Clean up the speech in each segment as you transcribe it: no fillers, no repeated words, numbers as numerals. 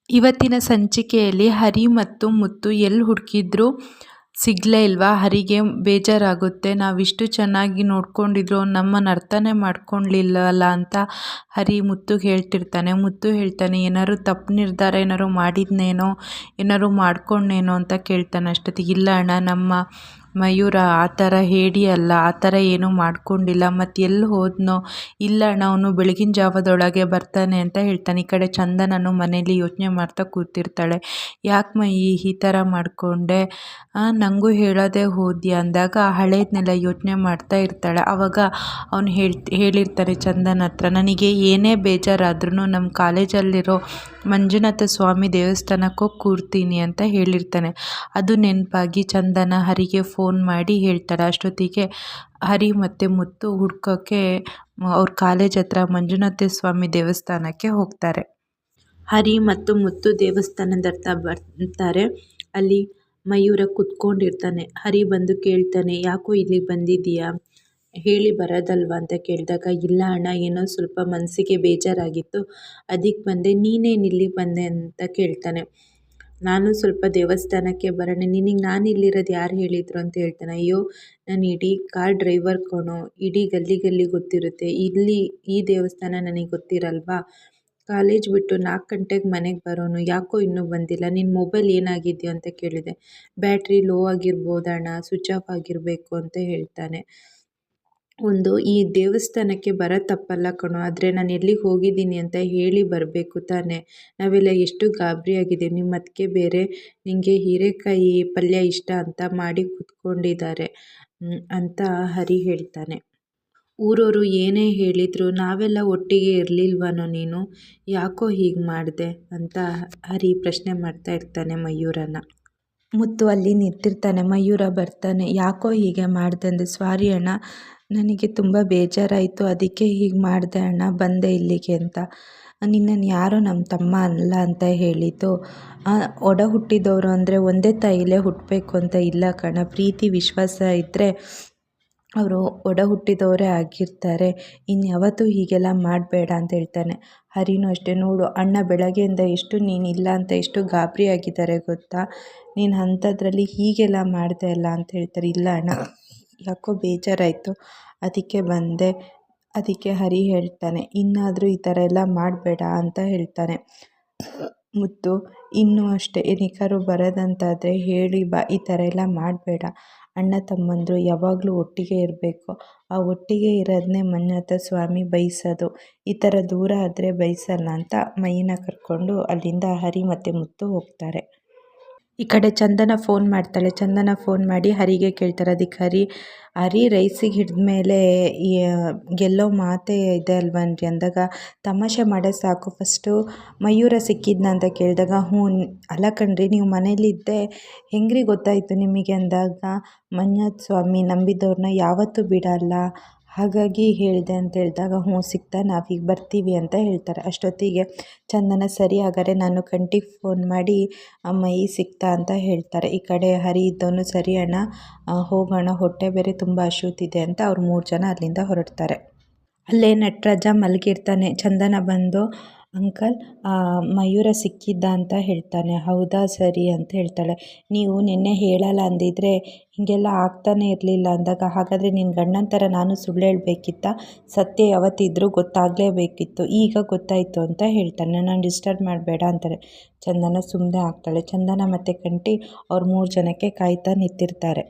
ಇವತ್ತಿನ ಸಂಚಿಕೆಯಲ್ಲಿ ಹರಿ ಮತ್ತು ಮುತ್ತು ಎಲ್ಲಿ ಹುಡುಕಿದ್ರು ಸಿಗಲೇ ಇಲ್ವಾ. ಹರಿಗೆ ಬೇಜಾರಾಗುತ್ತೆ. ನಾವಿಷ್ಟು ಚೆನ್ನಾಗಿ ನೋಡ್ಕೊಂಡಿದ್ರು ನಮ್ಮನ್ನು ಅರ್ಥನೇ ಮಾಡ್ಕೊಳ್ಳಿಲ್ಲವಲ್ಲ ಅಂತ ಹರಿ ಮುತ್ತುಗೆ ಹೇಳ್ತಿರ್ತಾನೆ. ಮುತ್ತು ಹೇಳ್ತಾನೆ, ಏನಾದ್ರು ತಪ್ಪು ನಿರ್ಧಾರ ಏನಾದ್ರು ಮಾಡಿದ್ನೇನೋ, ಏನಾದ್ರು ಮಾಡ್ಕೊಂಡೇನೋ ಅಂತ ಕೇಳ್ತಾನೆ. ಅಷ್ಟೊತ್ತಿಗೆ ಇಲ್ಲ ಅಣ್ಣ, ನಮ್ಮ ಮಯೂರ ಆ ಥರ ಹೇಡಿ ಅಲ್ಲ, ಆ ಥರ ಏನೂ ಮಾಡ್ಕೊಂಡಿಲ್ಲ. ಮತ್ತು ಎಲ್ಲಿ ಹೋದ್ನೋ, ಇಲ್ಲ ಅಣ್ಣ ಅವನು ಬೆಳಗಿನ ಜಾವದೊಳಗೆ ಬರ್ತಾನೆ ಅಂತ ಹೇಳ್ತಾನೆ. ಈ ಕಡೆ ಚಂದನನು ಮನೇಲಿ ಯೋಚನೆ ಮಾಡ್ತಾ ಕೂತಿರ್ತಾಳೆ. ಯಾಕೆ ಈ ಥರ ಮಾಡಿಕೊಂಡೆ, ನನಗೂ ಹೇಳೋದೇ ಹೋದ್ಯಾ ಅಂದಾಗ ಹಳೇದನ್ನೆಲ್ಲ ಯೋಚನೆ ಮಾಡ್ತಾ ಇರ್ತಾಳೆ. ಆವಾಗ ಅವನು ಹೇಳಿರ್ತಾರೆ ಚಂದನ ಹತ್ರ, ನನಗೆ ಏನೇ ಬೇಜಾರಾದ್ರೂ ನಮ್ಮ ಕಾಲೇಜಲ್ಲಿರೋ ಮಂಜುನಾಥ ಸ್ವಾಮಿ ದೇವಸ್ಥಾನಕ್ಕೆ ಹೋಗಿ ಕೂರ್ತೀನಿ ಅಂತ ಹೇಳಿರ್ತಾನೆ. ಅದು ನೆನಪಾಗಿ ಚಂದನ ಹರಿಗೆ ಫೋನ್ ಮಾಡಿ ಹೇಳ್ತಾಳೆ. ಅಷ್ಟೊತ್ತಿಗೆ ಹರಿ ಮತ್ತು ಮುತ್ತು ಹುಡ್ಕೋಕ್ಕೆ ಅವ್ರ ಕಾಲೇಜ್ ಹತ್ರ ಮಂಜುನಾಥ ಸ್ವಾಮಿ ದೇವಸ್ಥಾನಕ್ಕೆ ಹೋಗ್ತಾರೆ. ಹರಿ ಮತ್ತು ಮುತ್ತು ದೇವಸ್ಥಾನದ ಹತ್ರ ಬರ್ತಾರೆ. ಅಲ್ಲಿ ಮಯೂರ ಕುತ್ಕೊಂಡಿರ್ತಾನೆ. ಹರಿ ಬಂದು ಕೇಳ್ತಾನೆ, ಯಾಕೋ ಇಲ್ಲಿಗೆ ಬಂದಿದ್ದೀಯಾ, ಹೇಳಿ ಬರೋದಲ್ವಾ ಅಂತ ಕೇಳಿದಾಗ, ಇಲ್ಲ ಅಣ್ಣ, ಏನೋ ಸ್ವಲ್ಪ ಮನಸ್ಸಿಗೆ ಬೇಜಾರಾಗಿತ್ತು, ಅದಕ್ಕೆ ಬಂದೆ. ನೀನೇನು ಇಲ್ಲಿಗೆ ಬಂದೆ ಅಂತ ಕೇಳ್ತಾನೆ. ನಾನು ಸ್ವಲ್ಪ ದೇವಸ್ಥಾನಕ್ಕೆ ಬರೋಣ, ನಿನಗೆ ನಾನು ಇಲ್ಲಿರೋದು ಯಾರು ಹೇಳಿದರು ಅಂತ ಹೇಳ್ತಾನೆ. ಅಯ್ಯೋ, ನಾನು ಇಡೀ ಕಾರ್ ಡ್ರೈವರ್ ಕಣೋ, ಇಡೀ ಗಲ್ಲಿ ಗೊತ್ತಿರುತ್ತೆ, ಇಲ್ಲಿ ಈ ದೇವಸ್ಥಾನ ನನಗೆ ಗೊತ್ತಿರಲ್ವಾ. ಕಾಲೇಜ್ ಬಿಟ್ಟು 4 ಗಂಟೆಗೆ ಮನೆಗೆ ಬರೋನು, ಯಾಕೋ ಇನ್ನೂ ಬಂದಿಲ್ಲ, ನಿನ್ನ ಮೊಬೈಲ್ ಏನಾಗಿದೆಯೋ ಅಂತ ಕೇಳಿದೆ. ಬ್ಯಾಟ್ರಿ ಲೋ ಆಗಿರ್ಬೋದಣ್ಣ, ಸ್ವಿಚ್ ಆಫ್ ಆಗಿರಬೇಕು ಅಂತ ಹೇಳ್ತಾನೆ. ಈ ದೇವಸ್ಥಾನಕ್ಕೆ ಬರೋ ತಪ್ಪಲ್ಲ ಕಣೋ, ಆದರೆ ನಾನು ಎಲ್ಲಿಗೆ ಹೋಗಿದ್ದೀನಿ ಅಂತ ಹೇಳಿ ಬರಬೇಕು ತಾನೆ. ನಾವೆಲ್ಲ ಎಷ್ಟು ಗಾಬರಿಯಾಗಿದ್ದೀವಿ. ನಿಮ್ಮ ಅತ್ತಿಗೆ ಬೇರೆ ನಿನಗೆ ಹೀರೆಕಾಯಿ ಪಲ್ಯ ಇಷ್ಟ ಅಂತ ಮಾಡಿ ಕೂತ್ಕೊಂಡಿದ್ದಾರೆ ಅಂತ ಹರಿ ಹೇಳ್ತಾನೆ. ಊರವರು ಏನೇ ಹೇಳಿದ್ರು ನಾವೆಲ್ಲ ಒಟ್ಟಿಗೆ ಇರಲಿಲ್ವನೋ, ನೀನು ಯಾಕೋ ಹೀಗೆ ಮಾಡಿದೆ ಅಂತ ಹರಿ ಪ್ರಶ್ನೆ ಮಾಡ್ತಾ ಇರ್ತಾನೆ ಮಯೂರನ. ಮುತ್ತು ಅಲ್ಲಿ ನಿಂತಿರ್ತಾನೆ. ಮಯೂರ ಬರ್ತಾನೆ. ಯಾಕೋ ಹೀಗೆ ಮಾಡಿದೆ ಅಂದೆ. ಸಾರಿ ಅಣ್ಣ, ನನಗೆ ತುಂಬ ಬೇಜಾರಾಯಿತು, ಅದಕ್ಕೆ ಹೀಗೆ ಮಾಡಿದೆ ಅಣ್ಣ, ಬಂದೆ ಇಲ್ಲಿಗೆ ಅಂತ. ನಿನ್ನನ್ನು ಯಾರೋ ನಮ್ಮ ತಮ್ಮ ಅಲ್ಲ ಅಂತ ಹೇಳಿದ್ದು. ಒಡ ಹುಟ್ಟಿದವರು ಅಂದರೆ ಒಂದೇ ತಾಯಿಲೇ ಹುಟ್ಟಬೇಕು ಅಂತ ಇಲ್ಲ ಕಣ. ಪ್ರೀತಿ ವಿಶ್ವಾಸ ಇದ್ದರೆ ಅವರು ಒಡ ಹುಟ್ಟಿದವರೇ ಆಗಿರ್ತಾರೆ. ಇನ್ಯಾವತ್ತೂ ಹೀಗೆಲ್ಲ ಮಾಡಬೇಡ ಅಂತ ಹೇಳ್ತಾನೆ. ಹರಿನೂ ಅಷ್ಟೇ, ನೋಡು ಅಣ್ಣ ಬೆಳಗ್ಗೆಯಿಂದ ಎಷ್ಟು ನೀನಿಲ್ಲ ಅಂತ ಎಷ್ಟು ಗಾಬರಿ ಆಗಿದ್ದಾರೆ ಗೊತ್ತಾ, ನೀನು ಅಂಥದ್ರಲ್ಲಿ ಹೀಗೆಲ್ಲ ಮಾಡಿದೆ ಅಲ್ಲ ಅಂತ ಹೇಳ್ತಾರೆ. ಇಲ್ಲ ಅಣ್ಣ, ಯಾಕೋ ಬೇಜಾರಾಯಿತು, ಅದಕ್ಕೆ ಬಂದೆ. ಅದಕ್ಕೆ ಹರಿ ಹೇಳ್ತಾನೆ, ಇನ್ನಾದರೂ ಈ ಥರ ಎಲ್ಲ ಮಾಡಬೇಡ ಅಂತ ಹೇಳ್ತಾನೆ. ಮುತ್ತು ಇನ್ನೂ ಅಷ್ಟೇ, ಏನಕ್ಕಾದ್ರೂ ಬರೋದಂತಾದರೆ ಹೇಳಿ ಬಾ, ಈ ಥರ ಎಲ್ಲ ಮಾಡಬೇಡ. ಅಣ್ಣ ತಮ್ಮಂದರು ಯಾವಾಗಲೂ ಒಟ್ಟಿಗೆ ಇರಬೇಕು. ಆ ಒಟ್ಟಿಗೆ ಇರೋದನ್ನೇ ಮಂಜುನಾಥ ಸ್ವಾಮಿ ಬಯಸೋದು. ಈ ಥರ ದೂರ ಆದರೆ ಬಯಸಲ್ಲ ಅಂತ ಮೈನ ಕರ್ಕೊಂಡು ಅಲ್ಲಿಂದ ಹರಿ ಮತ್ತು ಮುತ್ತು ಹೋಗ್ತಾರೆ. ಈ ಕಡೆ ಚಂದನ ಫೋನ್ ಮಾಡ್ತಾಳೆ. ಚಂದನ ಫೋನ್ ಮಾಡಿ ಹರಿಗೆ ಕೇಳ್ತಾರೆ. ಅದಕ್ಕೆ ಹರಿ ರೈಸಿಗೆ ಹಿಡಿದ್ಮೇಲೆ ಗೆಲ್ಲೋ ಮಾತೇ ಇದೆ ಅಲ್ವನ್ರಿ ಅಂದಾಗ, ತಮಾಷೆ ಮಾಡೋದು ಸಾಕು, ಫಸ್ಟು ಮಯೂರ ಸಿಕ್ಕಿದ್ನ ಅಂತ ಕೇಳಿದಾಗ, ಹ್ಞೂ ಅಲ್ಲ ಕಣ್ರಿ, ನೀವು ಮನೇಲಿದ್ದೆ ಹೆಂಗ್ರಿ ಗೊತ್ತಾಯಿತು ನಿಮಗೆ ಅಂದಾಗ, ಮಂಜುನಾಥ ಸ್ವಾಮಿ ನಂಬಿದವ್ರನ್ನ ಯಾವತ್ತೂ ಬಿಡಲ್ಲ, ಹಾಗಾಗಿ ಹೇಳಿದೆ ಅಂತ ಹೇಳಿದಾಗ, ಹ್ಞೂ ಸಿಕ್ತಾ, ನಾವೀಗ ಬರ್ತೀವಿ ಅಂತ ಹೇಳ್ತಾರೆ. ಅಷ್ಟೊತ್ತಿಗೆ ಚಂದನ, ಸರಿ ಹಾಗಾದರೆ ನಾನು ಕಂಟಿಗೆ ಫೋನ್ ಮಾಡಿ ಮೈ ಸಿಕ್ತಾ ಅಂತ ಹೇಳ್ತಾರೆ. ಈ ಕಡೆ ಹರಿ ಇದ್ದವನು, ಸರಿ ಅಣ್ಣ ಹೋಗೋಣ, ಹೊಟ್ಟೆ ಬೇರೆ ತುಂಬ ಹಸಿಯುತ್ತಿದೆ ಅಂತ ಅವ್ರು 3 ಜನ ಅಲ್ಲಿಂದ ಹೊರಡ್ತಾರೆ. ಅಲ್ಲೇ ನಟರಾಜ ಮಲಗಿರ್ತಾನೆ. ಚಂದನ ಬಂದು, ಅಂಕಲ್ ಮಯೂರ ಸಿಕ್ಕಿದ್ದ ಅಂತ ಹೇಳ್ತಾನೆ. ಹೌದಾ, ಸರಿ ಅಂತ ಹೇಳ್ತಾಳೆ. ನೀವು ನಿನ್ನೆ ಹೇಳಲ್ಲ ಅಂದಿದ್ರೆ ಹೀಗೆಲ್ಲ ಆಗ್ತಾನೆ ಇರಲಿಲ್ಲ ಅಂದಾಗ, ಹಾಗಾದರೆ ನಿನ್ನ ಗಂಡನ ಥರ ನಾನು ಸುಳ್ಳು ಹೇಳಬೇಕಿತ್ತ, ಸತ್ಯ ಯಾವತ್ತಿದ್ರೂ ಗೊತ್ತಾಗಲೇಬೇಕಿತ್ತು, ಈಗ ಗೊತ್ತಾಯಿತು ಅಂತ ಹೇಳ್ತಾನೆ. ನಾನು ಡಿಸ್ಟರ್ಬ್ ಮಾಡಬೇಡ ಅಂತಾರೆ. ಚಂದನ ಸುಮ್ಮನೆ ಆಗ್ತಾಳೆ. ಚಂದನ ಮತ್ತು ಕಂಟಿ ಅವ್ರು 3 ಜನಕ್ಕೆ ಕಾಯ್ತಾ ನಿಂತಿರ್ತಾರೆ.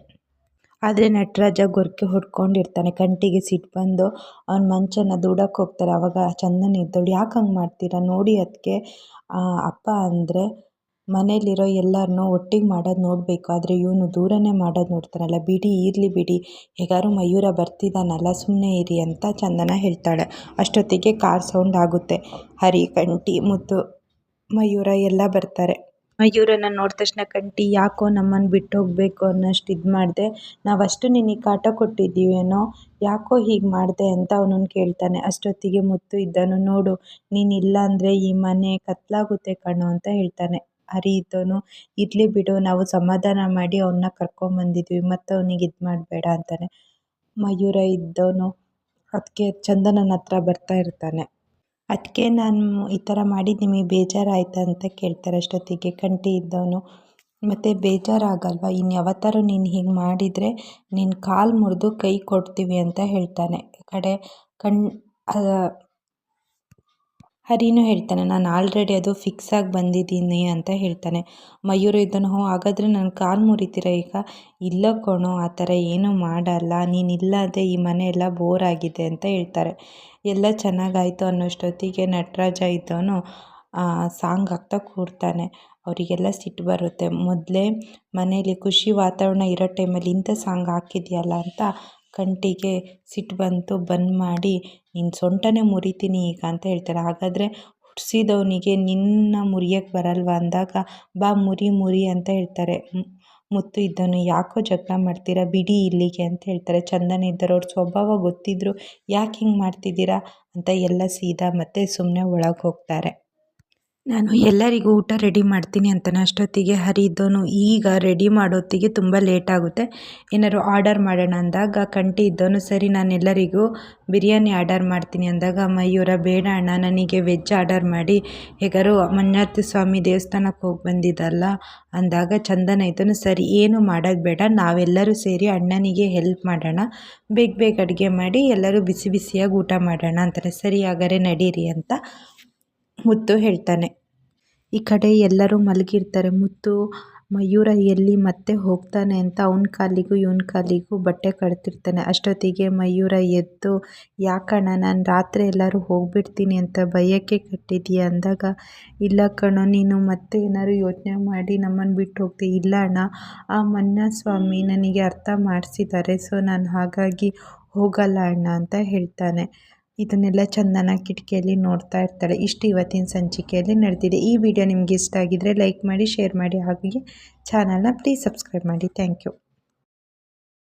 ಆದರೆ ನಟರಾಜ ಗೊರಕೆ ಹೊಡ್ಕೊಂಡಿರ್ತಾನೆ. ಕಂಟಿಗೆ ಸಿಟ್ಟು ಬಂದು ಅವ್ನ ಮಂಚನ ದೂಡಕ್ಕೆ ಹೋಗ್ತಾರೆ. ಆವಾಗ ಚಂದನ ಇದ್ದವಳು, ಯಾಕೆ ಹಂಗೆ ಮಾಡ್ತೀರಾ, ನೋಡಿ ಅದಕ್ಕೆ ಅಪ್ಪ ಅಂದರೆ ಮನೇಲಿರೋ ಎಲ್ಲರನ್ನೂ ಒಟ್ಟಿಗೆ ಮಾಡೋದು ನೋಡಬೇಕು, ಆದರೆ ಇವನು ದೂರನೇ ಮಾಡೋದು ನೋಡ್ತಾನಲ್ಲ, ಬಿಡಿ ಇರಲಿ ಬಿಡಿ, ಹೇಗಾದ್ರು ಮಯೂರ ಬರ್ತಿದ್ದಾನಲ್ಲ, ಸುಮ್ಮನೆ ಇರಿ ಅಂತ ಚಂದನ ಹೇಳ್ತಾಳೆ. ಅಷ್ಟೊತ್ತಿಗೆ ಕಾರ್ ಸೌಂಡ್ ಆಗುತ್ತೆ. ಹರಿ, ಕಂಟಿ, ಮುತ್ತು, ಮಯೂರ ಎಲ್ಲ ಬರ್ತಾರೆ. ಮಯೂರನ ನೋಡಿದ ತಕ್ಷಣ ಕಂಟಿ, ಯಾಕೋ ನಮ್ಮನ್ನು ಬಿಟ್ಟು ಹೋಗಬೇಕು ಅನ್ನೋಷ್ಟು ಇದು ಮಾಡಿದೆ, ನಾವಷ್ಟು ನಿನಗೆ ಕಾಟ ಕೊಟ್ಟಿದ್ದೀವೇನೋ, ಯಾಕೋ ಹೀಗೆ ಮಾಡಿದೆ ಅಂತ ಅವನನ್ನು ಕೇಳ್ತಾನೆ. ಅಷ್ಟೊತ್ತಿಗೆ ಮುತ್ತು ಇದ್ದನು, ನೋಡು ನೀನಿಲ್ಲ ಅಂದರೆ ಈ ಮನೆ ಕತ್ಲಾಗುತ್ತೆ ಕಣೋ ಅಂತ ಹೇಳ್ತಾನೆ. ಹರಿ ಇದ್ದವನು, ಇರಲಿ ಬಿಡು, ನಾವು ಸಮಾಧಾನ ಮಾಡಿ ಅವನ್ನ ಕರ್ಕೊಂಬಂದಿದ್ವಿ, ಮತ್ತು ಅವನಿಗೆ ಇದು ಮಾಡಬೇಡ ಅಂತಾನೆ. ಮಯೂರ ಇದ್ದವನು ಅದಕ್ಕೆ ಚಂದನನ ಹತ್ರ ಬರ್ತಾ ಇರ್ತಾನೆ. ಅದಕ್ಕೆ ನಾನು ಈ ಥರ ಮಾಡಿದ್ದು ನಿಮಗೆ ಬೇಜಾರಾಯ್ತಾ ಅಂತ ಕೇಳ್ತಾರೆ ಅಷ್ಟೊತ್ತಿಗೆ ಕಂಠಿ ಇದ್ದವನು. ಮತ್ತು ಬೇಜಾರಾಗಲ್ವಾ, ಇನ್ಯಾವತ್ತಾರು ನೀನು ಹೀಗೆ ಮಾಡಿದರೆ ನಿನ್ನ ಕಾಲು ಮುರಿದು ಕೈ ಕೊಡ್ತೀವಿ ಅಂತ ಹೇಳ್ತಾನೆ. ಕಡೆ ಹರಿನೂ ಹೇಳ್ತಾನೆ, ನಾನು ಆಲ್ರೆಡಿ ಅದು ಫಿಕ್ಸ್ ಆಗಿ ಬಂದಿದ್ದೀನಿ ಅಂತ ಹೇಳ್ತಾನೆ. ಮಯೂರ ಇದ್ದನು, ಹ್ಞೂ ಹಾಗಾದರೆ ನನ್ನ ಕಾಲು ಮುರಿತೀರ ಈಗ? ಇಲ್ಲ ಕಣೋ, ಆ ಥರ ಏನೂ ಮಾಡಲ್ಲ, ನೀನು ಇಲ್ಲದೆ ಈ ಮನೆ ಎಲ್ಲ ಬೋರ್ ಆಗಿದೆ ಅಂತ ಹೇಳ್ತಾರೆ. ಎಲ್ಲ ಚೆನ್ನಾಗಾಯಿತು ಅನ್ನೋಷ್ಟೊತ್ತಿಗೆ ನಟರಾಜ ಇದ್ದವನು ಸಾಂಗ್ ಹಾಕ್ತಾ ಕೂರ್ತಾನೆ. ಅವರಿಗೆಲ್ಲ ಸಿಟ್ಟು ಬರುತ್ತೆ. ಮೊದಲೇ ಮನೇಲಿ ಖುಷಿ ವಾತಾವರಣ ಇರೋ ಟೈಮಲ್ಲಿ ಇಂಥ ಸಾಂಗ್ ಹಾಕಿದ್ಯಲ್ಲ ಅಂತ ಕಂಠಿಗೆ ಸಿಟ್ಟು ಬಂತು. ಬಂದ್ ಮಾಡಿ ನಿನ್ನ ಸೊಂಟನೇ ಮುರಿತೀನಿ ಈಗ ಅಂತ ಹೇಳ್ತಾರೆ. ಹಾಗಾದರೆ ಹುಟ್ಟಿಸಿದವನಿಗೆ ನಿನ್ನ ಮುರಿಯೋಕ್ಕೆ ಬರಲ್ವ ಅಂದಾಗ, ಬಾ ಮುರಿ ಅಂತ ಹೇಳ್ತಾರೆ. ಮುತ್ತು ಇದ್ದವನು, ಯಾಕೋ ಜಗಳ ಮಾಡ್ತೀರಾ, ಬಿಡಿ ಇಲ್ಲಿಗೆ ಅಂತ ಹೇಳ್ತಾರೆ. ಚಂದನ ಇದ್ದರು, ಅವ್ರ ಸ್ವಭಾವ ಗೊತ್ತಿದ್ರು ಯಾಕೆ ಹಿಂಗೆ ಮಾಡ್ತಿದ್ದೀರಾ ಅಂತ ಎಲ್ಲ ಸೀದಾ ಮತ್ತೆ ಸುಮ್ಮನೆ ಒಳಗೆ ಹೋಗ್ತಾರೆ. ನಾನು ಎಲ್ಲರಿಗೂ ಊಟ ರೆಡಿ ಮಾಡ್ತೀನಿ ಅಂತಾನೆ. ಅಷ್ಟೊತ್ತಿಗೆ ಹರಿ ಇದ್ದವನು, ಈಗ ರೆಡಿ ಮಾಡೋತ್ತಿಗೆ ತುಂಬ ಲೇಟ್ ಆಗುತ್ತೆ, ಏನಾದ್ರು ಆರ್ಡರ್ ಮಾಡೋಣ ಅಂದಾಗ ಕಂಠಿ ಇದ್ದವನು, ಸರಿ ನಾನು ಎಲ್ಲರಿಗೂ ಬಿರಿಯಾನಿ ಆರ್ಡರ್ ಮಾಡ್ತೀನಿ ಅಂದಾಗ ಮಯೂರ, ಬೇಡ ಅಣ್ಣ, ನನಗೆ ವೆಜ್ ಆರ್ಡರ್ ಮಾಡಿ, ಹೇಗಾರು ಮಂಜುನಾಥ ಸ್ವಾಮಿ ದೇವಸ್ಥಾನಕ್ಕೆ ಹೋಗಿ ಬಂದಿದ್ದಲ್ಲ ಅಂದಾಗ ಚಂದನ ಇದ್ದವನು, ಸರಿ ಏನು ಮಾಡೋದು ಬೇಡ, ನಾವೆಲ್ಲರೂ ಸೇರಿ ಅಣ್ಣನಿಗೆ ಹೆಲ್ಪ್ ಮಾಡೋಣ, ಬೇಗ ಅಡುಗೆ ಮಾಡಿ ಎಲ್ಲರೂ ಬಿಸಿ ಬಿಸಿಯಾಗಿ ಊಟ ಮಾಡೋಣ ಅಂತಾರೆ. ಸರಿ ಹಾಗಾದ್ರೆ ನಡೀರಿ ಅಂತ ಮುತ್ತು ಹೇಳ್ತಾನೆ. ಈ ಕಡೆ ಎಲ್ಲರೂ ಮಲಗಿರ್ತಾರೆ. ಮುತ್ತು ಮಯೂರ ಎಲ್ಲಿ ಮತ್ತೆ ಹೋಗ್ತಾನೆ ಅಂತ ಅವನ ಕಾಲಿಗೂ ಇವನ ಕಾಲಿಗೂ ಬಟ್ಟೆ ಕಟ್ತಿರ್ತಾನೆ. ಅಷ್ಟೊತ್ತಿಗೆ ಮಯೂರ ಎದ್ದು, ಯಾಕಣ್ಣ ನಾನು ರಾತ್ರಿ ಎಲ್ಲರೂ ಹೋಗ್ಬಿಡ್ತೀನಿ ಅಂತ ಭಯಕ್ಕೆ ಕಟ್ಟಿದೀಯ ಅಂದಾಗ, ಇಲ್ಲ ಕಣೋ, ನೀನು ಮತ್ತೆ ಏನಾದ್ರು ಯೋಚನೆ ಮಾಡಿ ನಮ್ಮನ್ನು ಬಿಟ್ಟು ಹೋಗ್ತೀಯ. ಇಲ್ಲ ಅಣ್ಣ, ಆ ಮಂಜುನಾಥ ಸ್ವಾಮಿ ನನಗೆ ಅರ್ಥ ಮಾಡಿಸಿದ್ದಾರೆ, ಸೊ ನಾನು ಹಾಗಾಗಿ ಹೋಗಲ್ಲ ಅಣ್ಣ ಅಂತ ಹೇಳ್ತಾನೆ. ಇದನ್ನೆಲ್ಲ ಚಂದನ ಕಿಟಕಿಯಲ್ಲಿ ನೋಡ್ತಾ ಇರ್ತಾಳೆ. ಇಷ್ಟು ಇವತ್ತಿನ ಸಂಚಿಕೆಯಲ್ಲಿ ನಡೆದಿದೆ. ಈ ವಿಡಿಯೋ ನಿಮ್ಗೆ ಇಷ್ಟ ಆಗಿದ್ರೆ ಲೈಕ್ ಮಾಡಿ, ಶೇರ್ ಮಾಡಿ, ಹಾಗೆ ಚಾನಲ್ನ ಪ್ಲೀಸ್ ಸಬ್ಸ್ಕ್ರೈಬ್ ಮಾಡಿ. Thank you.